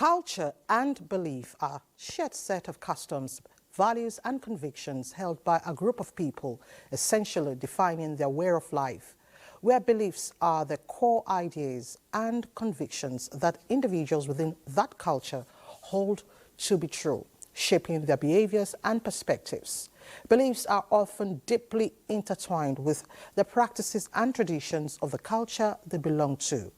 Culture and belief are a shared set of customs, values and convictions held by a group of people, essentially defining their way of life, where beliefs are the core ideas and convictions that individuals within that culture hold to be true, shaping their behaviors and perspectives. Beliefs are often deeply intertwined with the practices and traditions of the culture they belong to.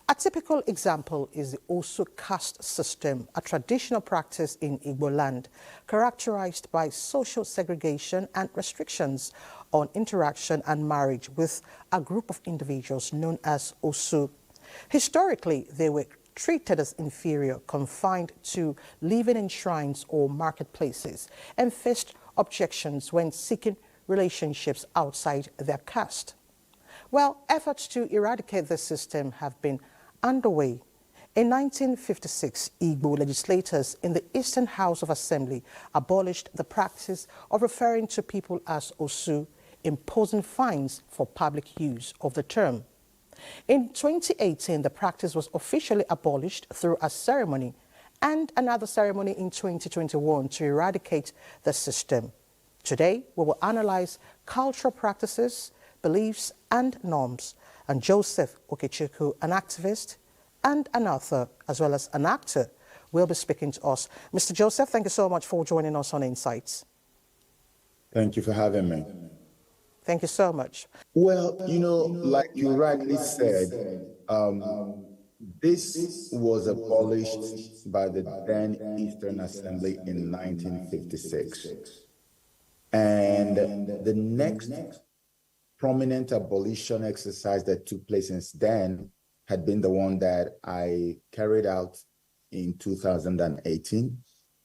A typical example is the Osu caste system, a traditional practice in Igbo land characterized by social segregation and restrictions on interaction and marriage with a group of individuals known as Osu. Historically, they were treated as inferior, confined to living in shrines or marketplaces, and faced objections when seeking relationships outside their caste. Well, efforts to eradicate this system have been underway. In 1956, Igbo legislators in the Eastern House of Assembly abolished the practice of referring to people as Osu, imposing fines for public use of the term. In 2018, the practice was officially abolished through a ceremony and another ceremony in 2021 to eradicate the system. Today, we will analyze cultural practices, beliefs and norms. And Joseph Okechukwu, an activist and an author, as well as an actor, will be speaking to us. Mr. Joseph, thank you so much for joining us on Insights. Thank you for having me. Thank you so much. Well, like you rightly said, this was abolished by the then Eastern Assembly in 1956. And the next prominent abolition exercise that took place since then had been the one that I carried out in 2018.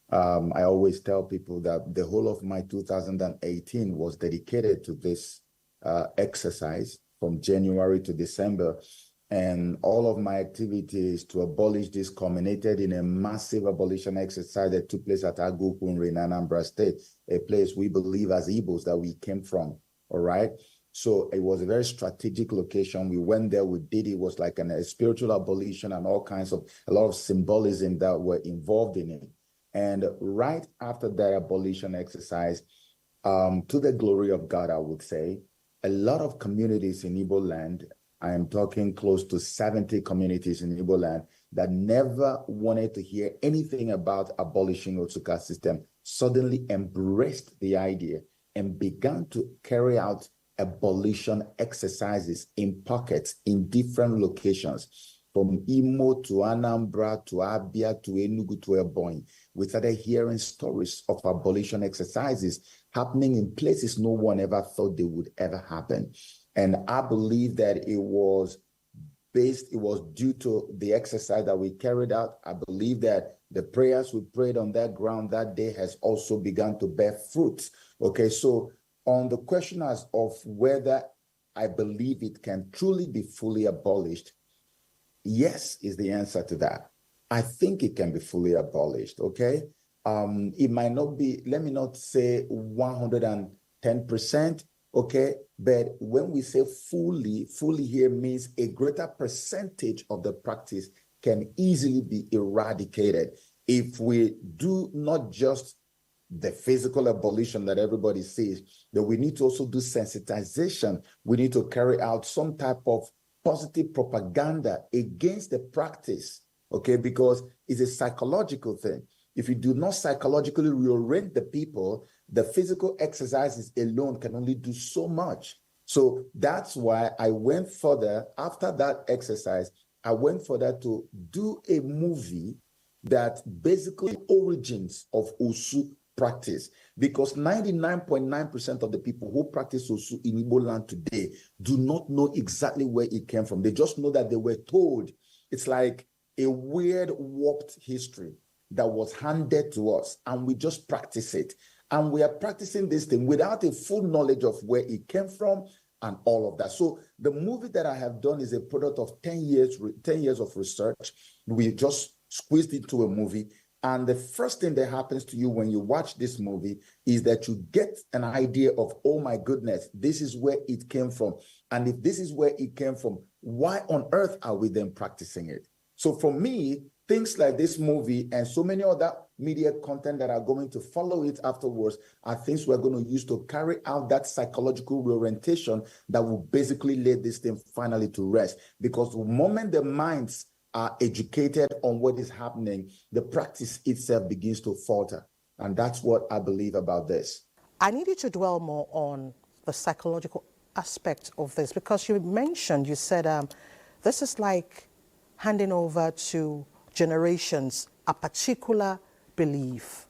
I always tell people that the whole of my 2018 was dedicated to this exercise from January to December. And all of my activities to abolish this culminated in a massive abolition exercise that took place at Aguku in Anambra State, a place we believe as Igbos that we came from, all right? So it was a very strategic location. We went there, we did it. It was like a spiritual abolition and all kinds of, a lot of symbolism that were involved in it. And right after that abolition exercise, to the glory of God, I would say, a lot of communities in Igbo land, I am talking close to 70 communities in Igbo land that never wanted to hear anything about abolishing Otsuka system, suddenly embraced the idea and began to carry out abolition exercises in pockets in different locations, from Imo to Anambra to Abia to Enugu to Ebonyi. We started hearing stories of abolition exercises happening in places no one ever thought they would ever happen. And I believe that it was due to the exercise that we carried out. I believe that the prayers we prayed on that ground that day has also begun to bear fruit. Okay, so on the question as of whether I believe it can truly be fully abolished, yes is the answer to that. I think it can be fully abolished, okay? It might not be, let me not say 110%, okay? But when we say fully here means a greater percentage of the practice can easily be eradicated if we do not just the physical abolition that everybody sees, that we need to also do sensitization. We need to carry out some type of positive propaganda against the practice, okay? Because it's a psychological thing. If you do not psychologically reorient the people, the physical exercises alone can only do so much. So that's why I went further. After that exercise, I went further to do a movie that basically origins of Osu practice, because 99.9% of the people who practice Osu in Igbo land today do not know exactly where it came from. They just know that they were told. It's like a weird, warped history that was handed to us, and we just practice it. And we are practicing this thing without a full knowledge of where it came from and all of that. So the movie that I have done is a product of 10 years of research. We just squeezed it to a movie. And the first thing that happens to you when you watch this movie is that you get an idea of, oh my goodness, this is where it came from. And if this is where it came from, why on earth are we then practicing it? So for me, things like this movie and so many other media content that are going to follow it afterwards are things we're going to use to carry out that psychological reorientation that will basically lay this thing finally to rest. Because the moment the minds are educated on what is happening, the practice itself begins to falter. And that's what I believe about this. I need you to dwell more on the psychological aspect of this, because you said this is like handing over to generations a particular belief.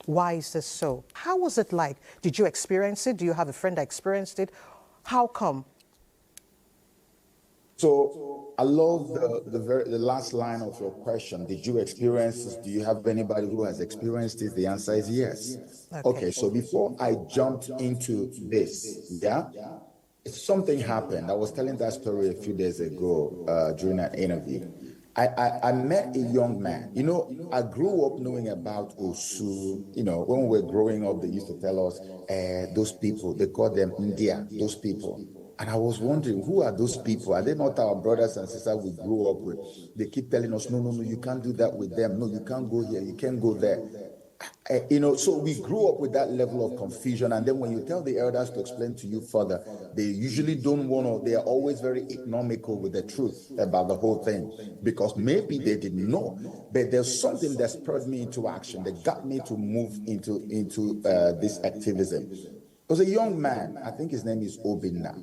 Why is this so? How was it like? Did you experience it? Do you have a friend that experienced it? How come? So I love the last line of your question. Did you experience this? Do you have anybody who has experienced this? The answer is yes. Okay, so before I jumped into this, something happened. I was telling that story a few days ago during an interview. I met a young man. You know, I grew up knowing about Osu. You know, when we were growing up, they used to tell us, those people, they call them NTA, those people. And I was wondering, who are those people? Are they not our brothers and sisters we grew up with? They keep telling us, no, you can't do that with them. No, you can't go here, you can't go there. You know, so we grew up with that level of confusion. And then when you tell the elders to explain to you further, they usually don't want to, they are always very economical with the truth about the whole thing, because maybe they didn't know. But there's something that spurred me into action, that got me to move into this activism. It was a young man, I think his name is Obinna.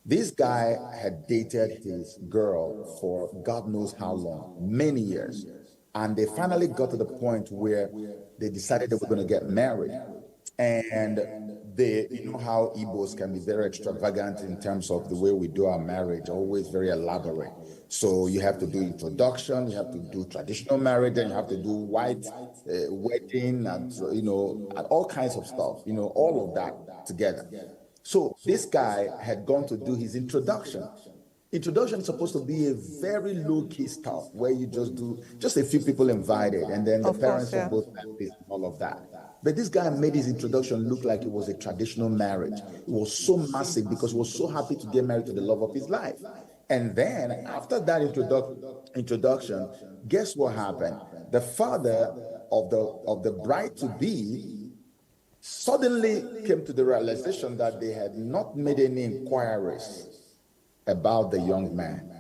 This guy had dated his girl for God knows how long, many years. And they finally got to the point where they decided they were going to get married. And you know how Igbos can be very extravagant in terms of the way we do our marriage, always very elaborate. So you have to do introduction, you have to do traditional marriage, and you have to do white wedding, and you know, and all kinds of stuff, you know, all of that together. So this guy had gone to do his introduction. Introduction is supposed to be a very low-key stuff where you just do just a few people invited, and then the parents of both families and all of that. But this guy made his introduction look like it was a traditional marriage. It was so massive because he was so happy to get married to the love of his life. And then after that introduction, guess what happened? The father of the bride-to-be suddenly came to the realization that they had not made any inquiries about the young man.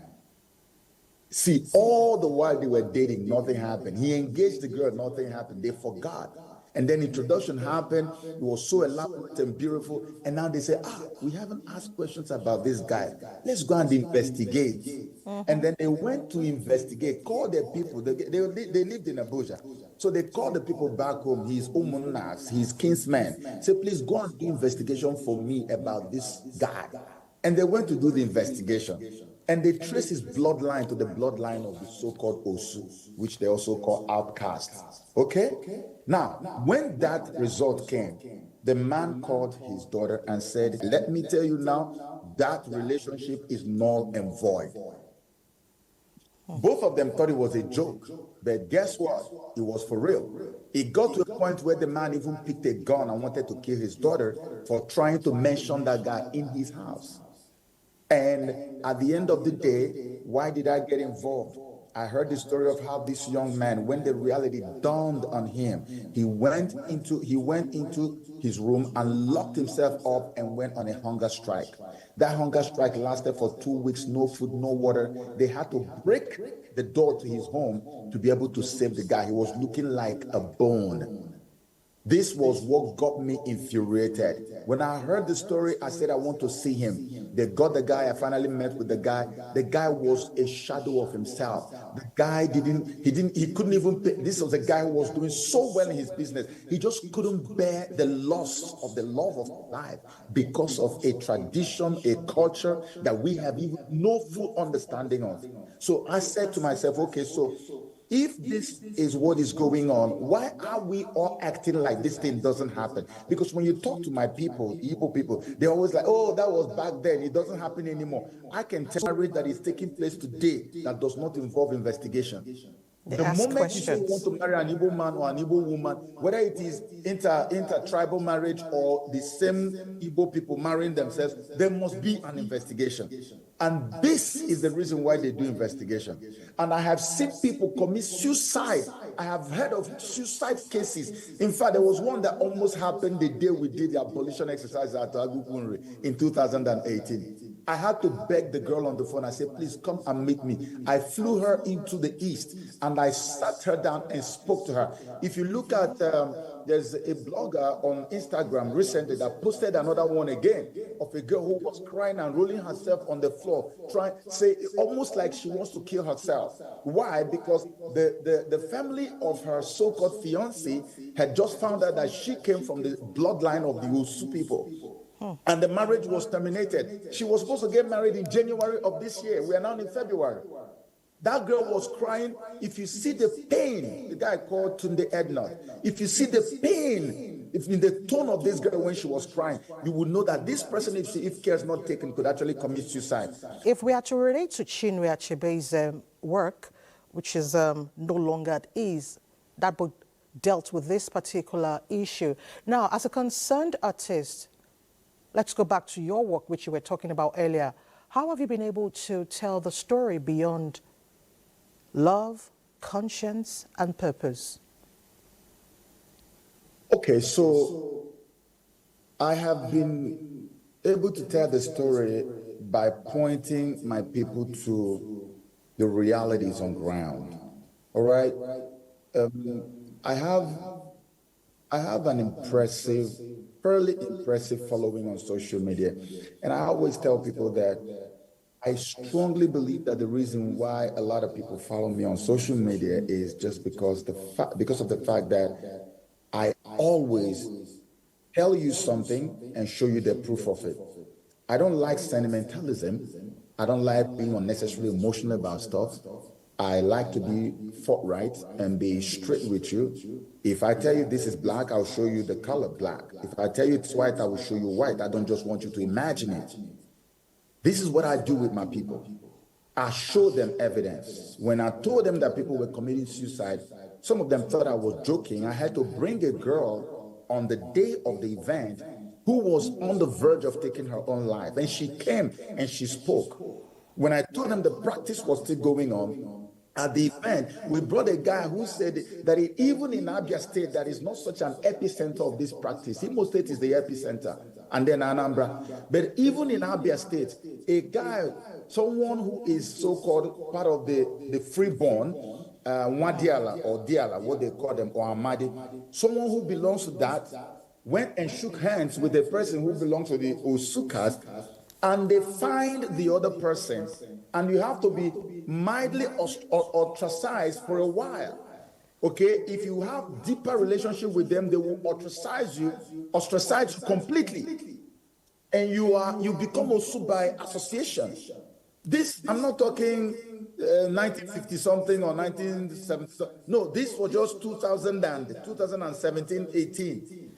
See, all the while they were dating, nothing happened. He engaged the girl, nothing happened. They forgot. And then introduction happened. It was so elaborate and beautiful. And now they say, we haven't asked questions about this guy. Let's go and investigate. And then they went to investigate, called their people. They lived in Abuja. So they called the people back home, his umunas, his kinsmen. Say, please go and do investigation for me about this guy. And they went to do the investigation. And they traced his bloodline to the bloodline of the so-called Osu, which they also call outcasts. Okay? Now, when that result came, the man called his daughter and said, let me tell you now, that relationship is null and void. Both of them thought it was a joke, but guess what? It was for real. It got to a point where the man even picked a gun and wanted to kill his daughter for trying to mention that guy in his house. And at the end of the day, why did I get involved? I heard the story of how this young man, when the reality dawned on him, he went into his room and locked himself up and went on a hunger strike. That hunger strike lasted for 2 weeks, no food, no water. They had to break the door to his home to be able to save the guy. He was looking like a bone. This was what got me infuriated. When I heard the story, I said, I want to see him. They got the guy. I finally met with the guy. The guy was a shadow of himself. The guy he couldn't even pay. This was a guy who was doing so well in his business. He just couldn't bear the loss of the love of life because of a tradition, a culture that we have even no full understanding of. So I said to myself, okay, so if this is what is going on, why are we all acting like this thing doesn't happen? Because when you talk to my people, Igbo people, they're always like, oh, that was back then. It doesn't happen anymore. I can tell you that is taking place today that does not involve investigation. The moment you say you want to marry an Igbo man or an Igbo woman, whether it is inter-tribal marriage or the same Igbo people marrying themselves, there must be an investigation. And this is the reason why they do investigation. And I have seen people commit suicide. I have heard of suicide cases. In fact, there was one that almost happened the day we did the abolition exercise at Abuja in 2018. I had to beg the girl on the phone. I said, please come and meet me. I flew her into the east and I sat her down and spoke to her. If you look at, there's a blogger on Instagram recently that posted another one again of a girl who was crying and rolling herself on the floor, trying, say, almost like she wants to kill herself. Why? Because the family of her so-called fiance had just found out that she came from the bloodline of the Usu people. And the marriage was terminated. She was supposed to get married in January of this year. We are now in February. That girl was crying. If you see the pain, the guy called Tunde Edna, if you see the pain in the tone of this girl when she was crying, you would know that this person, if care is not taken, could actually commit suicide. If we are to relate to Chinwe Achebe's work, which is no longer at ease, that book dealt with this particular issue. Now, as a concerned artist, let's go back to your work, which you were talking about earlier. How have you been able to tell the story beyond love, conscience, and purpose? Okay, so I have been able to tell the story by pointing my people to the realities on ground. All right? I have an impressive, fairly impressive following on social media. And I always tell people that I strongly believe that the reason why a lot of people follow me on social media is just because of the fact that I always tell you something and show you the proof of it. I don't like sentimentalism. I don't like being unnecessarily emotional about stuff. I like to be forthright and be straight with you. If I tell you this is black, I'll show you the color black. If I tell you it's white, I will show you white. I don't just want you to imagine it. This is what I do with my people. I show them evidence. When I told them that people were committing suicide, some of them thought I was joking. I had to bring a girl on the day of the event who was on the verge of taking her own life. And she came and she spoke. When I told them the practice was still going on, at the event, we brought a guy who said that even in Abia State, that is not such an epicenter of this practice. Imo State is the epicenter, and then Anambra. But even in Abia State, a guy, someone who is so-called part of the freeborn, Wadiala or Diala, what they call them, or Amadi, someone who belongs to that, went and shook hands with the person who belongs to the Osu caste, and they find the other person, and you have to be mildly ostracized for a while. Okay, if you have deeper relationship with them, they will ostracize you completely, and you become Osu by association. This, I'm not talking 1950 something or 1970. No, this was just 2017, 18.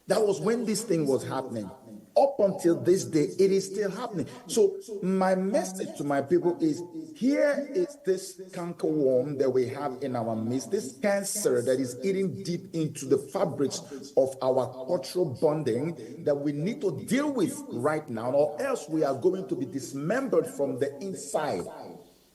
That was when this thing was happening. Up until this day, it is still happening. So my message to my people is, here is this cankerworm that we have in our midst, this cancer that is eating deep into the fabrics of our cultural bonding that we need to deal with right now, or else we are going to be dismembered from the inside.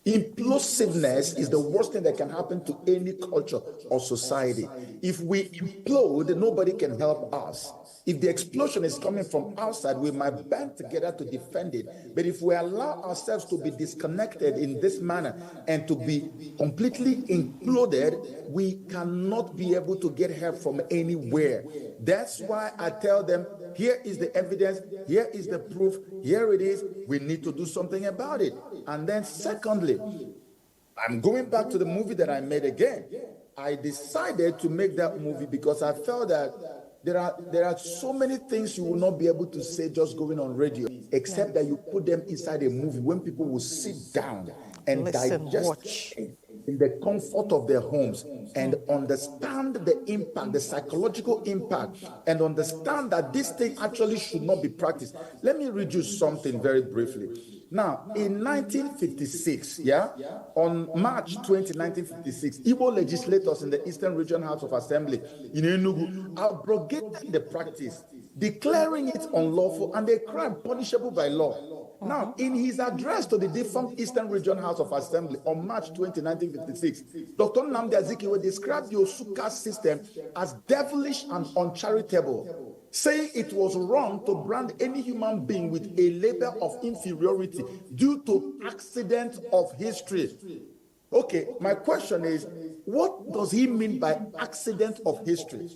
Implosiveness is the worst thing that can happen to any culture or society. If we implode, nobody can help us. If the explosion is coming from outside, we might band together to defend it. But if we allow ourselves to be disconnected in this manner and to be completely imploded, we cannot be able to get help from anywhere. That's why I tell them, here is the evidence, here is the proof, here it is, we need to do something about it. And then secondly, I'm going back to the movie that I made again. I decided to make that movie because I felt that there are so many things you will not be able to say just going on radio, except that you put them inside a movie when people will sit down and digest in the comfort of their homes and understand the impact, the psychological impact, and understand that this thing actually should not be practiced. Let me read you something very briefly. Now, in 1956, on March 20, 1956, Igbo legislators in the Eastern Region House of Assembly in Enugu abrogated the practice, declaring it unlawful and a crime punishable by law. Now, in his address to the defunct Eastern Region House of Assembly on March 20, 1956, Dr. Nnamdi Azikiwe described the Osu system as devilish and uncharitable, saying it was wrong to brand any human being with a label of inferiority due to accident of history. Okay, my question is, what does he mean by accident of history?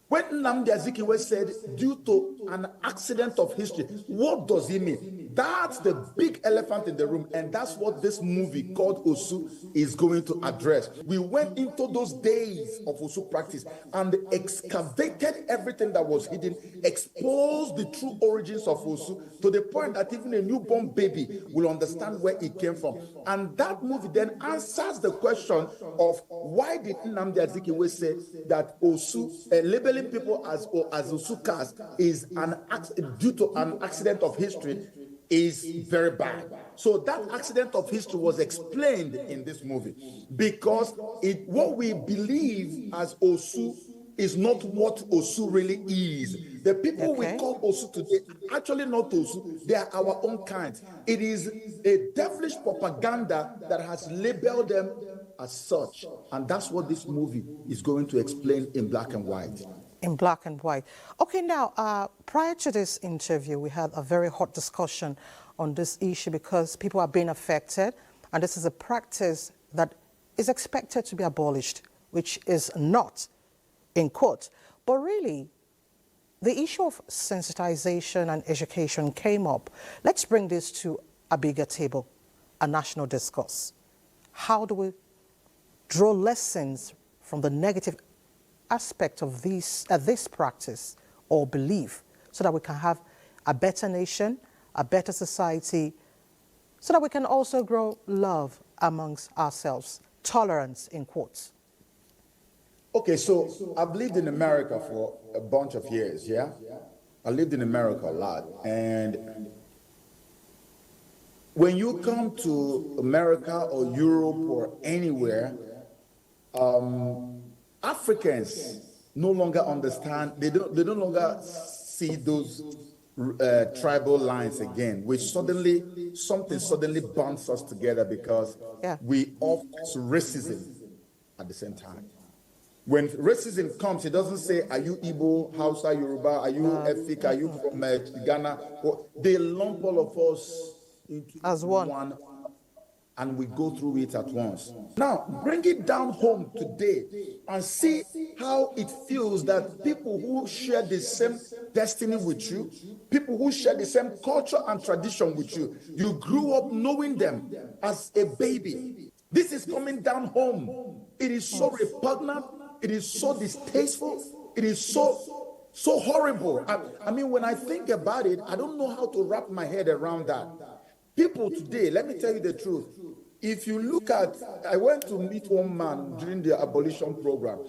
When Nnamdi Azikiwe said, due to an accident of history, what does he mean? That's the big elephant in the room, and that's what this movie called Osu is going to address. We went into those days of Osu practice and excavated everything that was hidden, exposed the true origins of Osu to the point that even a newborn baby will understand where it came from. And that movie then answers the question of why did Nnamdi Azikiwe say that Osu, labeling people as Osu caste is due to an accident of history is very bad. So that accident of history was explained in this movie because what we believe as Osu is not what Osu really is. The people we call Osu today are actually not Osu. They are our own kind. It is a devilish propaganda that has labeled them as such. And that's what this movie is going to explain in black and white. In black and white. Okay, now, prior to this interview, we had a very hot discussion on this issue because people are being affected, and this is a practice that is expected to be abolished, which is not, in quote. But really, the issue of sensitization and education came up. Let's bring this to a bigger table, a national discourse. How do we draw lessons from the negative aspect of this practice or belief so that we can have a better nation, a better society, so that we can also grow love amongst ourselves, tolerance in quotes? Okay, so I've lived in America for a bunch of years, yeah? I lived in America a lot, and when you come to America or Europe or anywhere, Africans no longer understand, they no longer see those tribal lines again, which something suddenly bonds us together because we all face racism at the same time. When racism comes, it doesn't say, are you Igbo, Hausa, Yoruba, are you Efik, are you from Ghana? They lump all of us into as one. And we go through it at once. Now, bring it down home today and see how it feels that people who share the same destiny with you, people who share the same culture and tradition with you, you grew up knowing them as a baby. This is coming down home. It is so repugnant. It is so distasteful. It is so horrible. I mean, when I think about it, I don't know how to wrap my head around that. People today, let me tell you the truth. If you look at, I went to meet one man during the abolition program.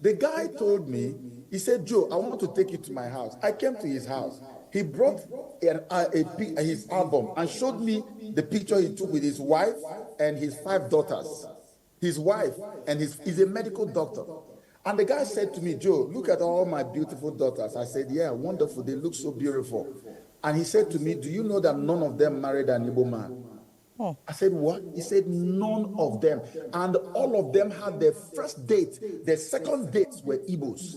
The guy told me, he said, Joe, I want to take you to my house. I came to his house. He brought his album and showed me the picture he took with his wife and his 5 daughters. His wife and he's a medical doctor. And the guy said to me, Joe, look at all my beautiful daughters. I said, yeah, wonderful. They look so beautiful. And he said to me, do you know that none of them married an Igbo man? I said, what? He said, none of them. And all of them had their first date. Their second dates were Igbos.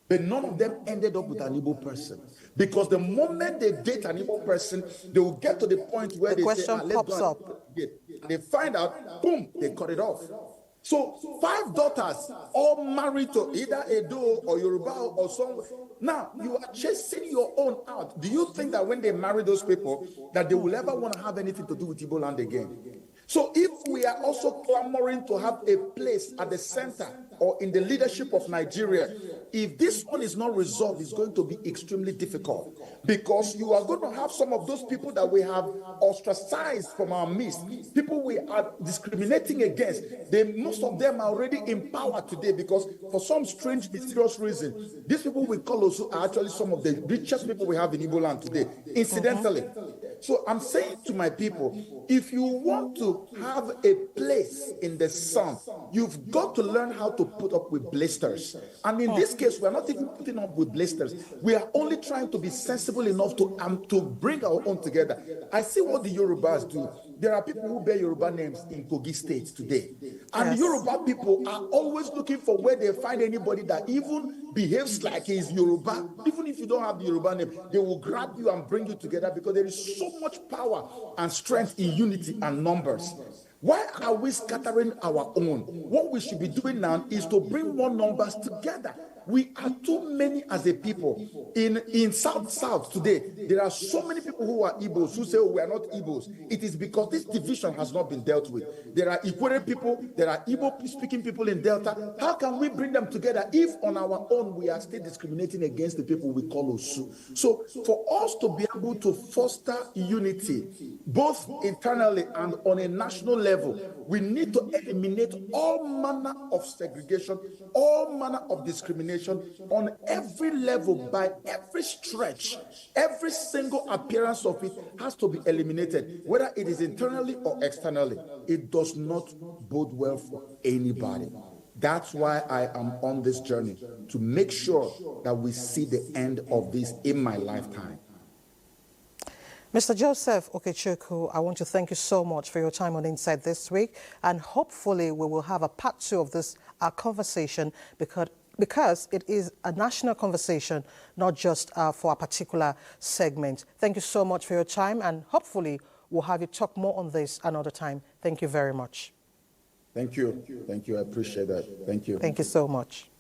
But none of them ended up with an Igbo person. Because the moment they date an Igbo person, they will get to the point where the question pops up. They find out, boom, they cut it off. So 5 daughters, all married to either Edo or Yoruba or someone. Now, you are chasing your own out. Do you think that when they marry those people, that they will ever want to have anything to do with Igbo land again? So if we are also clamoring to have a place at the center or in the leadership of Nigeria, if this one is not resolved, it's going to be extremely difficult, because you are going to have some of those people that we have ostracized from our midst, people we are discriminating against. Most of them are already in power today, because for some strange, mysterious reason, these people we call also are actually some of the richest people we have in Igbo land today, incidentally. So I'm saying to my people, if you want to have a place in the sun, you've got to learn how to put up with blisters. And in this case, we're not even putting up with blisters. We are only trying to be sensible enough to bring our own together. I see what the Yorubas do. There are people who bear Yoruba names in Kogi State today. And the Yoruba people are always looking for where they find anybody that even behaves like he's Yoruba. Even if you don't have the Yoruba name, they will grab you and bring you together because there is so much power and strength in unity and numbers. Why are we scattering our own? What we should be doing now is to bring more numbers together. We are too many as a people. In South today, there are so many people who are Igbos who say, oh, we are not Igbos. It is because this division has not been dealt with. There are Ikwere people, there are Igbo-speaking people in Delta. How can we bring them together if on our own we are still discriminating against the people we call Osu? So for us to be able to foster unity, both internally and on a national level, we need to eliminate all manner of segregation, all manner of discrimination on every level, by every stretch. Every single appearance of it has to be eliminated, whether it is internally or externally. It does not bode well for anybody. That's why I am on this journey, to make sure that we see the end of this in my lifetime. Mr. Joseph Okechukwu, I want to thank you so much for your time on Insight this week, and hopefully we will have a part 2 of this conversation, because it is a national conversation, not just for a particular segment. Thank you so much for your time, and hopefully we'll have you talk more on this another time. Thank you very much. Thank you. Thank you. I appreciate that. Thank you. Thank you so much.